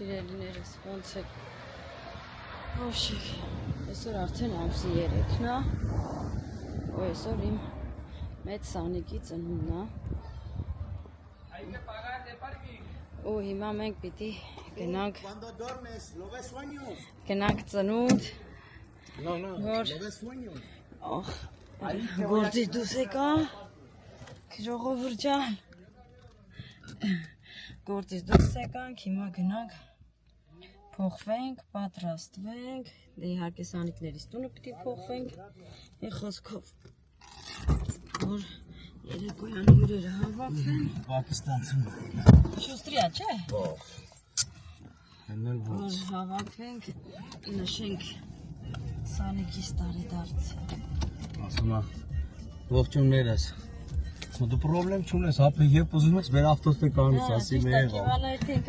Սիրելիներս, ոնց եք, ոշիկ, այսօր արդեն ամսի 3-ն է, ու այսօր իմ մեծ Սանիկի ծնունդն է, ու հիմա մենք պիտի գնանք ծնունդ, որ գործից դուս եկա, ժողովուրդ ջան, գործից դուրս եկանք, հիմա գնանք, փոխվենք, պատրաստվենք, դե իհարկե Սանիկներիս տունը պիտի փոխվենք, եւ խոսքով, որ երեկոյան հյուրերը հավաքվեն, Պակիստանցին Շուստրիա, չէ՞։ Որ հավաքվենք, նշենք Սանիկիս տարեդարձը։ ասում է, ողջուններս։ Դու պրոբլեմ չունես, հապե երբ ուզում ես մեր ավտոստը կանից ասի մեր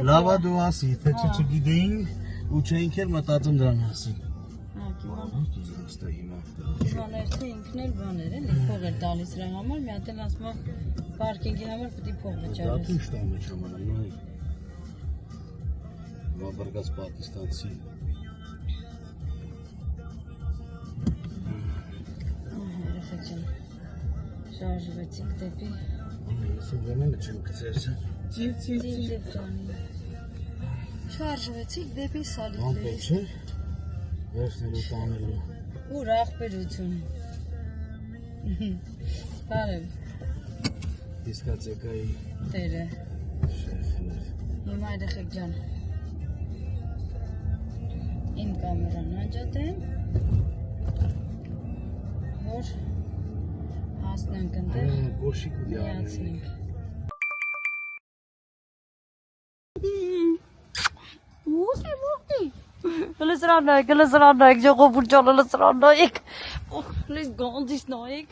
լավա դու ասի, թե չգիտեինք ու չէինք էլ մտածում դրան ասի։ Իմաներթը ինքն էլ բաներ են, փող էր տալիս դրա համար, մի հատ էլ ասում է պարկինգի համար պիտի փող վճարես։ Դա ինչ տամ է ժամանակ, նայ։ Վաբրգած պակիստանցի։ Երեխեք ջան, շարժվեցինք դեպի։ Ես ուրեմն չեմ գցերսը։ Ծիվ։ Շարժվեցինք դեպի Սալիկների։ Ամպել չէ։ Վերցնելու տանելու։ Ուր աղբերություն։ Բարև։ Դիսկացեկայի Տերը։ շեֆներ։ Հիմա երեխեք ջան։ Իմ կամերան հաջատեմ, որ հասնենք ընդեղ Գոշիկ ու միացնենք։ Լսրանայք, ժողովուրդ ջան, լսրանայք, լես գանձիս նայեք,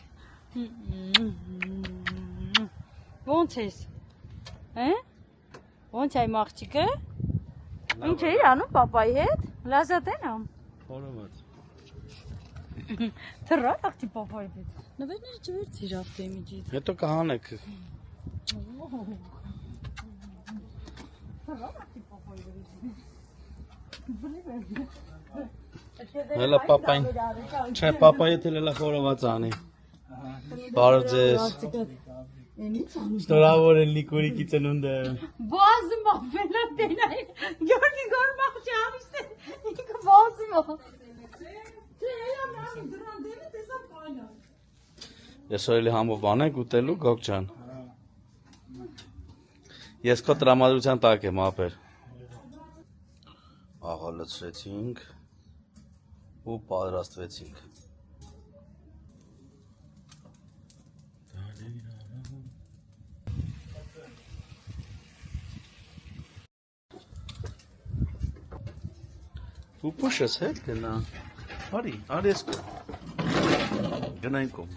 ոնց ես, ոնց այ մաղջիկը, ինչ էիր անում պապայի հետ, լազատ են ամ, Խորոված թռա աղջի պապայի հետ, նվերները չվերցիր ավտոյի միջից, Հետո կհանեք Հելա պապային Չէ պապայի հետ հելա խորոված անի Բարև ձեզ Շնորհավոր են Նիկորիկի ծնունդը Բազում ապելա տենայի, գյորդի գոր մաղջի ամիշտ է, ինքը բազում ա Ես օրելի համով բանենք ուտելու գոք ջան Ես քո տրամադրության տակ եմ ապեր Աղա լցրեցինք ու պատրաստվեցինք Ու պուշես հետ գնա Արի ես կո Գնային կոմ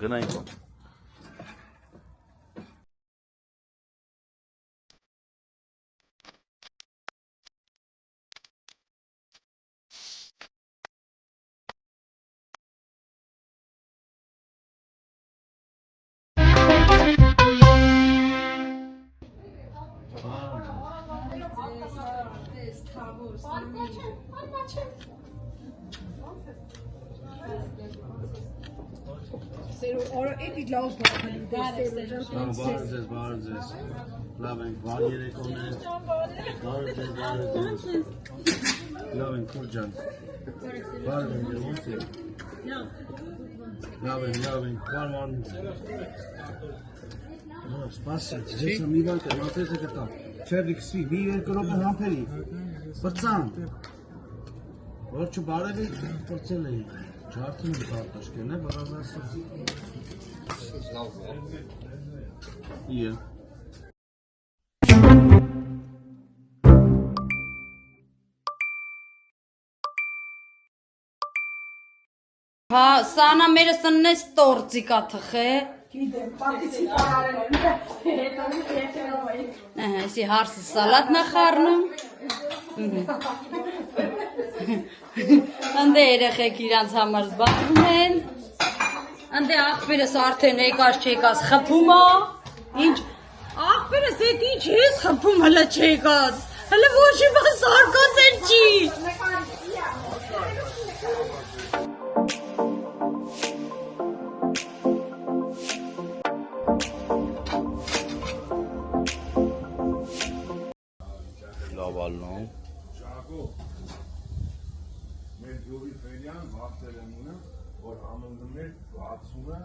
Բարև ձեզ Լավ ենք, բար երեկոներ Բարև ձեզ Լավ ենք, քուր ջան Բարև ենք, ոնց եք Լավ ենք, բարմարն Սպասիք, ես մի բան կեմ, ապես է կտամ Չևիք սվի, մի երկրոպը համպերի Պրծան Որ չբարևի, պրծել էի Չարդին է կարտաշկեն է, բրազասը Իե Հա, սանա մերը սննես տորձիկա թխե Այսի հարսը սալատ նախարնում Անդե երեխեք իրանց համար զբաղվում են Անդե աղբերս արդեն եկած չեկած խփում է Ինչ աղբերս էդ ինչ ես խփում հլը չեկած Հələ ոչի բան սարկոսել չի։ Լավալն Մեր գյուղի ֆերյան վախտել են ունեմ, որ ամենգներ 60-ը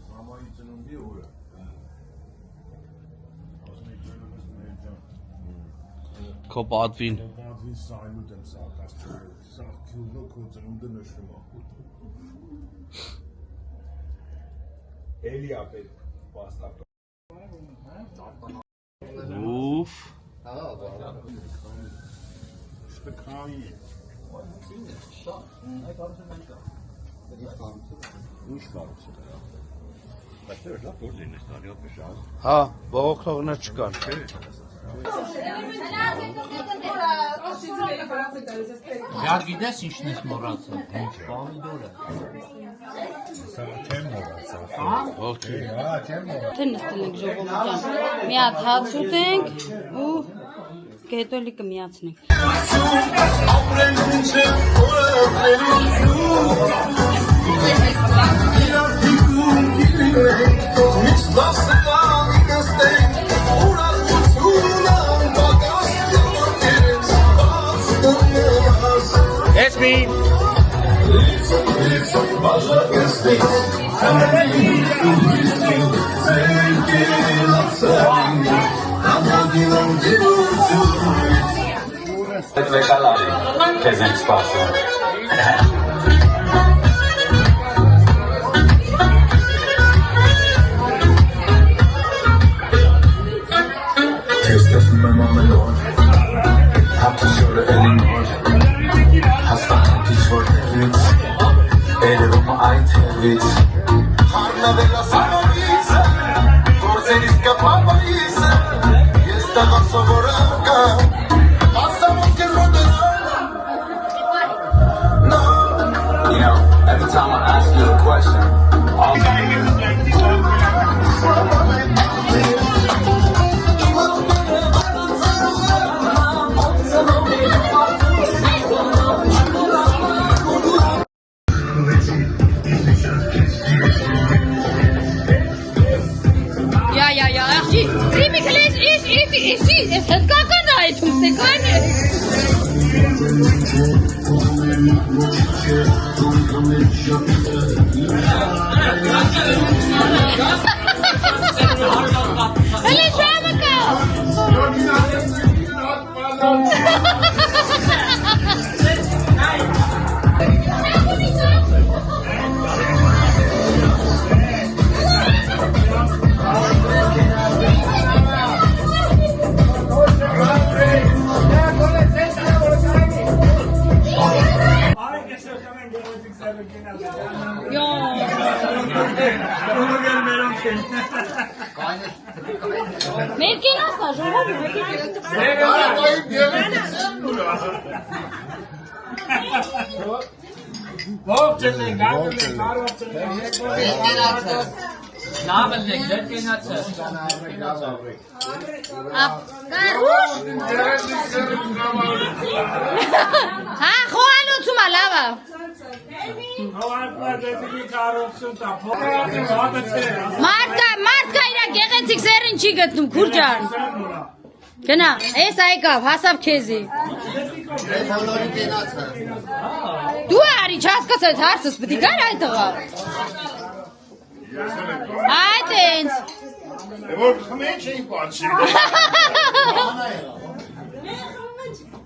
մամայի ծնունդի օրը։ Ասում եք ծնումս մեր ջան։ Քո պատվին Պատվին սայլուտ եմ սաղկաստել, սաղ գյուղը քո ծնունդը նշվում է։ Էլի ապետ պաստապ։ Ուֆ Շպկանի։ Ուշ կարուցը դրա։ Բայց լավ որ լինես տարիով բժան։ Հա բողոքողներ չկան Յար գիտես ինչն ես մոռացել, հենց պամիդորը։ Սա չեմ մոռացել։ ողջույն Հա, չեմ մոռացել։ Թե նստել ենք ժողովուրդ ջան։ Մի հատ հաց ուտենք ու հետո էլի կմիացնենք։ It's me Եկալարի, քեզ ենք սպասում։ Քեզ տեսնում եմ ամեն օր, հապտիշորը էլին օր, հաստատան քիչ-որ հերվից, երևում այդ հերվից, հարնավել ասանորից, գործերից կապապայիս, ես տաղան սովորավ կա, every time I ask you a question, Ja, ach, die Mikkelis is, het kakkenheid, hoe is Hele şamaka. Melkin asla, ժողովուրդ Նամելեք, դեր կենացը։ Կարուշ։ Հա, խոհանոցում է, լավը։ Մարդ կա իրա գեղեցիկ սերին չի գտնում, քուրջան։ Գնա, ես այկավ, հասավ քեզի։ Դու արի, չհասկացա այդ հարցս, պտի գար այդ տղա։ Այդ ինձ։ Որ խմեն չէին պաչի։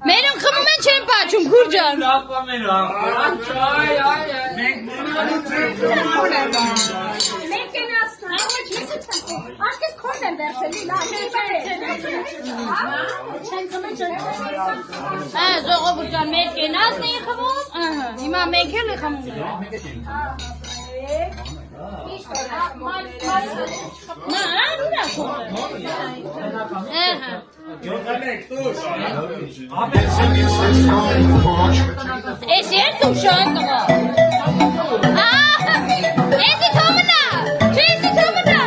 Մերոն խմում են չեն պաչում, քուրջան։ Ժողովուրդ ջան, մեր կենացն էի խմում, հիմա մենք էլ է խմում։ Ես երդում շան տղա։ Էսի թոմնա, չեսի թոմնա։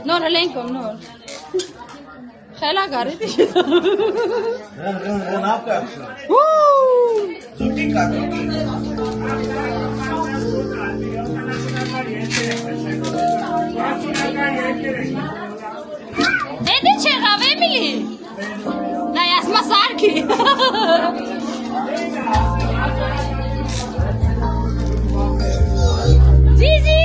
Նոր հլենք ում նոր Խելա գարի դիշ Էդի չեղավ Էմիլի Նայ ասմա սարքի Ձիզի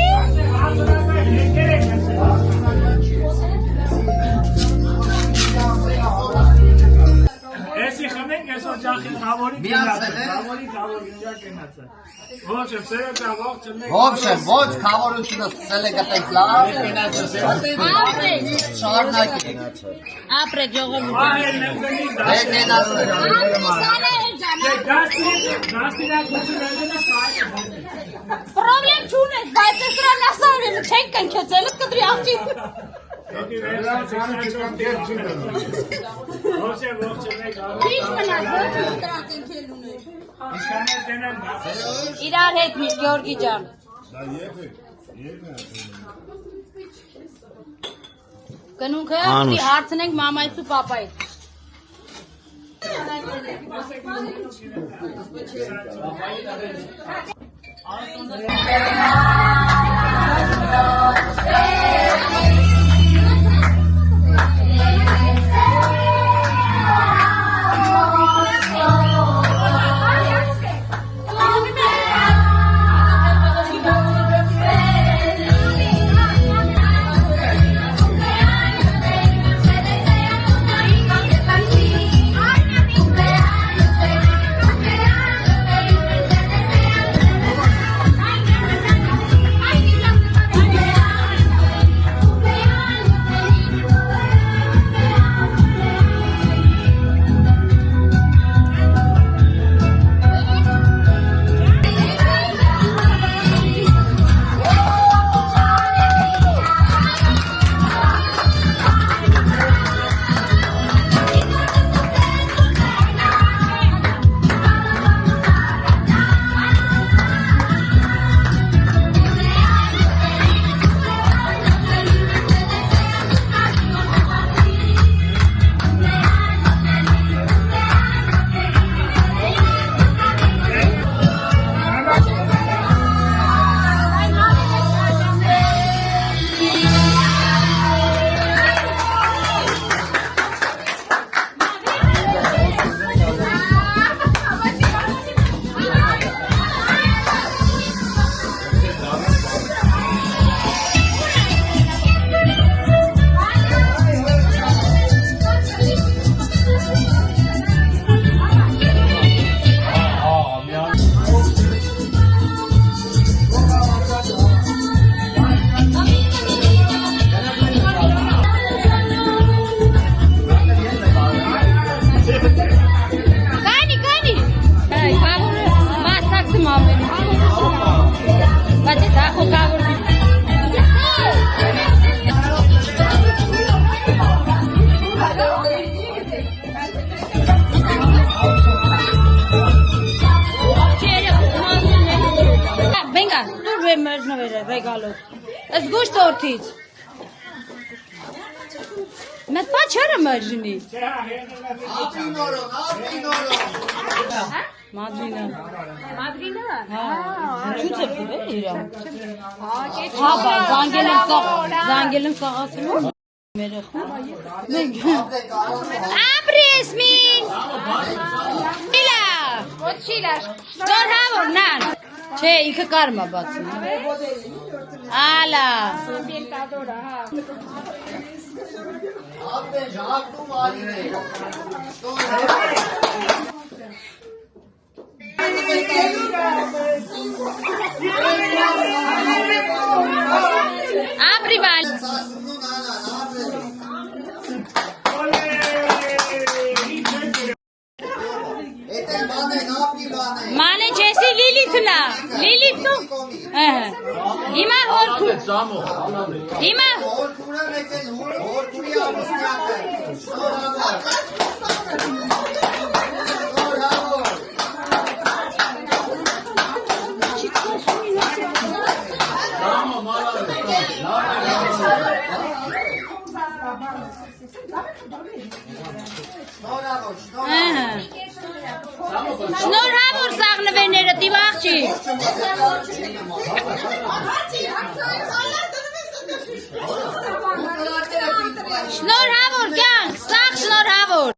Էսի խմենք այսօր ջախի խավորի կենացը Ոչ եմ սերոտ աղող չնեք Ոչ խավորությունը սկսել է գտենք լավ շարնակի Ապրե ջողով Պրոբլեմ չունես, բայց է սրան ասավ եմ չենք կնքեցել, կտրի աղջի Իրար հետ միշտ Գյորգի ջան Կնունքը հարցնենք մամայից ու պապայից գալու։ Զգուշ տորթից։ Մեծ պա չերը մրջնի։ Մադրինը։ Մադրինը։ Չուց է պիր է իրան։ Հա բա, զանգել եմ սաղասում։ Մերեխում։ Ապրես մին։ Իլա։ Ոչ չիլաշ։ Դոր հավոր նան։ Չէ, ինքը կարմա բացում։ Ալա։ Բելկադորա, հա։ Ապրի բալ։ Մանե չեսի լիլիթնա, լիլիթնու, հիմա հորքու, հիմա Շնորհավոր սաղնվերները տիվաղջի։ Շնորհավոր կյանք, սաղ շնորհավոր։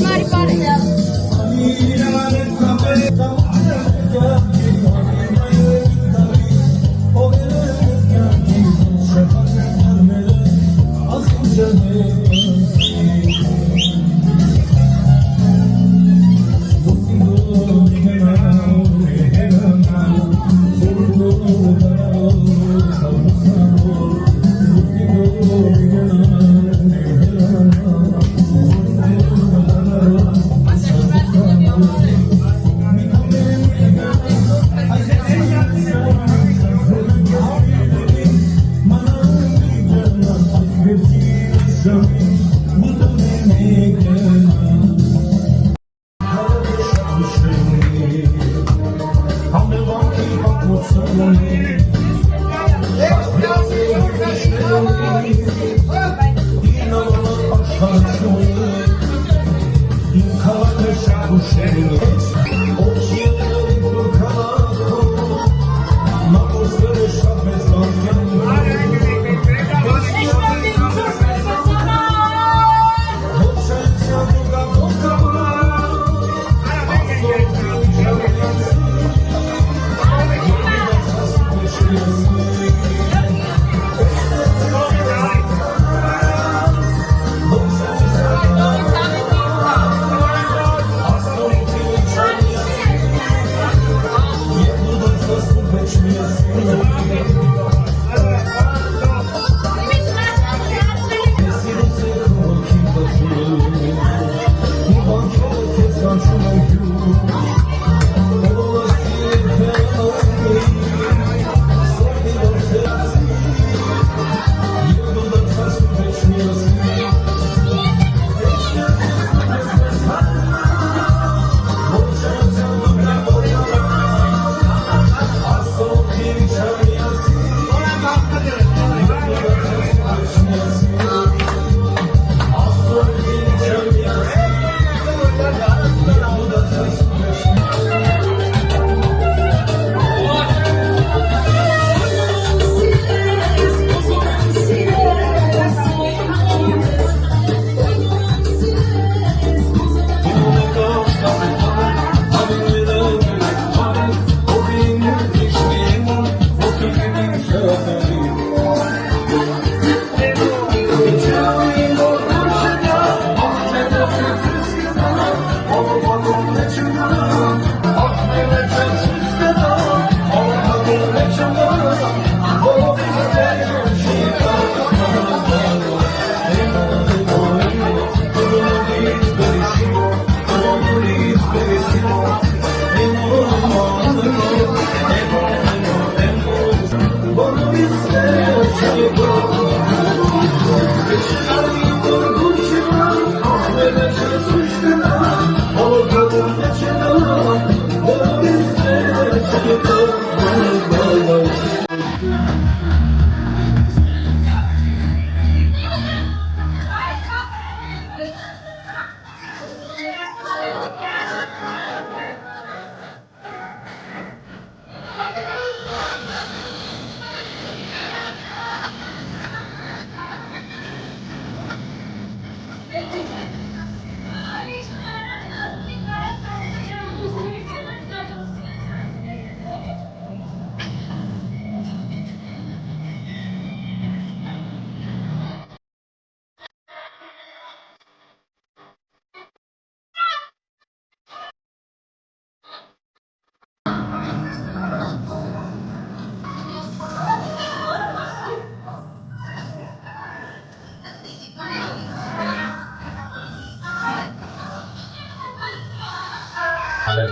Մարի բարը։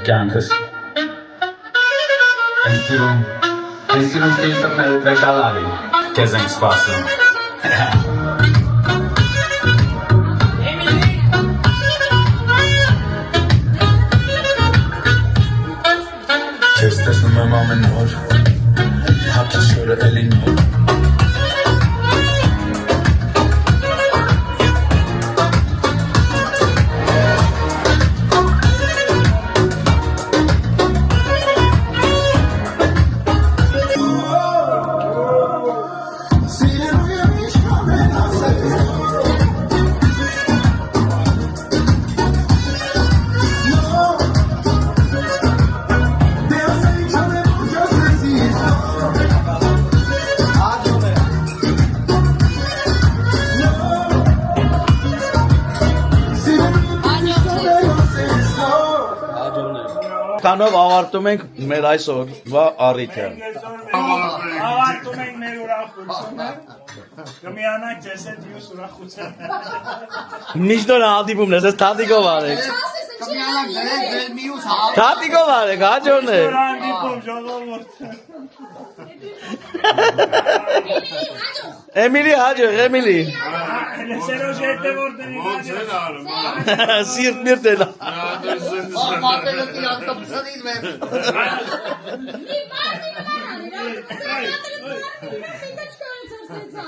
Կյանքս ընկերում կենտրոնել վեկալարի կեզ ենք սպասում Կեզ տեսնում եմ ամեն օր հապի շորը էլի նոր Կանով ավարտում ենք մեր այսօրվա առիթը։ Ավարտում ենք մեր ուրախությունը։ Կմիանանք ձեզ հետ մյուս ուրախությունը։ Միշտ հանդիպումն ես, թատիկով արեք։ Թատիկով արեք, հաջորն է։ Հանդիպում ժողովուրդ։ Էմիլի հաջող, Էմիլի։ Սերոժ հետը որտեղի հաջող։ Սիրտ միրտ էլ։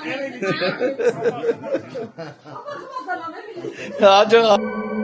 Էլի Հաջող